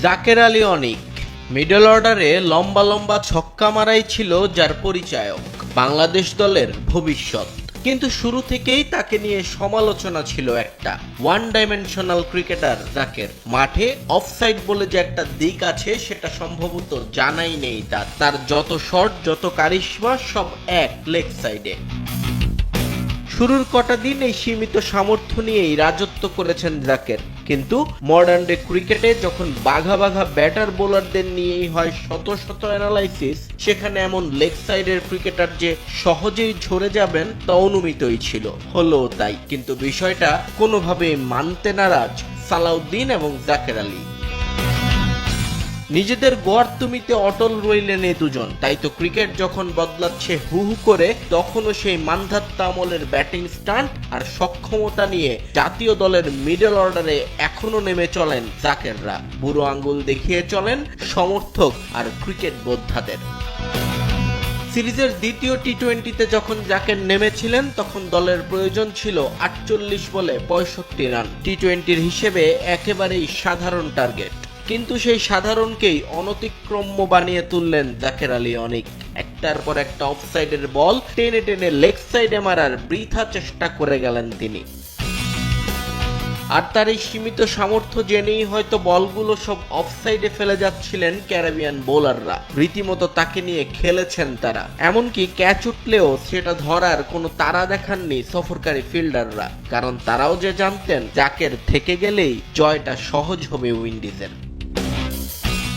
জাকের আলী অনিক middle অর্ডারে লম্বা লম্বা ছক্কা মারাই ছিল যার পরিচায়ক, বাংলাদেশ দলের ভবিষ্যৎ। কিন্তু শুরু থেকেই তাকে নিয়ে সমালোচনা ছিল একটা। ওয়ান ডাইমেনশনাল ক্রিকেটার জাকের, মাঠে অফসাইড বলে যে একটা দিক আছে সেটা সম্ভবত জানাই নেই তার যত শট, যত কারিশমা সব এক লেগ সাইডে। শুরুর কটা দিন এই সীমিত সামর্থ্য নিয়েই রাজত্ব করেছেন জাকের, কিন্তু মডার্ন ডে ক্রিকেটে যখন বাঘা বাঘা ব্যাটার বোলারদের নিয়েই হয় শত শত অ্যানালাইসিস, সেখানে এমন লেগ সাইডের ক্রিকেটার যে সহজেই ঝরে যাবেন তা অনুমিতই ছিল। হলো তাই, কিন্তু বিষয়টা কোনোভাবেই মানতে নারাজ সালাউদ্দিন এবং জাকের আলী। নিজেদের গড়তুমিতে অটল রইলেন এই দুজন, তাই তো ক্রিকেট যখন বদলাচ্ছে হু হু করে, তখনও সেই মান্ধাত্তা আমলের ব্যাটিং স্টান্ট আর সক্ষমতা নিয়ে জাতীয় দলের মিডল অর্ডারে এখনো নেমে চলেন জাকেররা। বুড়ো আঙ্গুল দেখিয়ে চলেন সমর্থক আর ক্রিকেট বোদ্ধাদের। সিরিজের দ্বিতীয় টি-20তে যখন জাকের নেমেছিলেন তখন দলের প্রয়োজন ছিল 48 বলে 65 রান। টি-20-র হিসেবে একেবারেই সাধারণ টার্গেট, কিন্তু সেই সাধারণকেই অনতিক্রম্য বানিয়ে তুললেন জাকের আলী অনিক। একটার পর একটা অফসাইডের বল টেনে টেনে লেগ সাইডে মারার বৃথা চেষ্টা করে গেলেন তিনি। আর তার এই সীমিত সামর্থ্য জেনেই হয়তো বলগুলো সব অফসাইডে ফেলে যাচ্ছিলেন ক্যারিবিয়ান বোলাররা। রীতিমতো তাকে নিয়ে খেলেছেন তারা, এমনকি ক্যাচ উঠলেও সেটা ধরার কোনো তাড়া দেখাননি সফরকারী ফিল্ডাররা, কারণ তারাও যে জানতেন জাকের থেকে গেলেই জয়টা সহজ হবে উইন্ডিজের।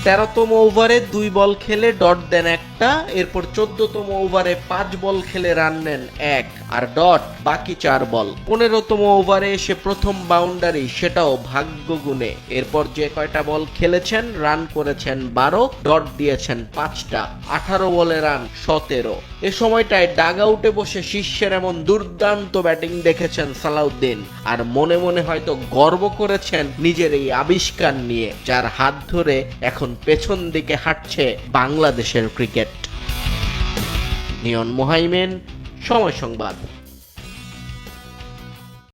13তম ওভারে 2 বল খেলে ডট দেন একটা, এরপর 14তম ওভারে 5 বল খেলে রান নেন 1 আর ডট বাকি 4 বল। 15তম ওভারে এসে প্রথম বাউন্ডারি, সেটাও ভাগ্য গুণে। এরপর যে কয়টা বল খেলেছেন রান করেছেন 12, ডট দিয়েছেন 5টা, 18 বলে রান 17। এ সময়টায় ডাগ আউটে বসে শীর্ষের এমন দুর্দান্ত ব্যাটিং দেখেছেন সালাউদ্দিন, আর মনে মনে হয়তো গর্ব করেছেন নিজের এই আবিষ্কার নিয়ে, যার হাত ধরে এখন পেছন দিকে হাঁটছে বাংলাদেশের ক্রিকেট। নিয়ন মোহাইমেন, সময় সংবাদ।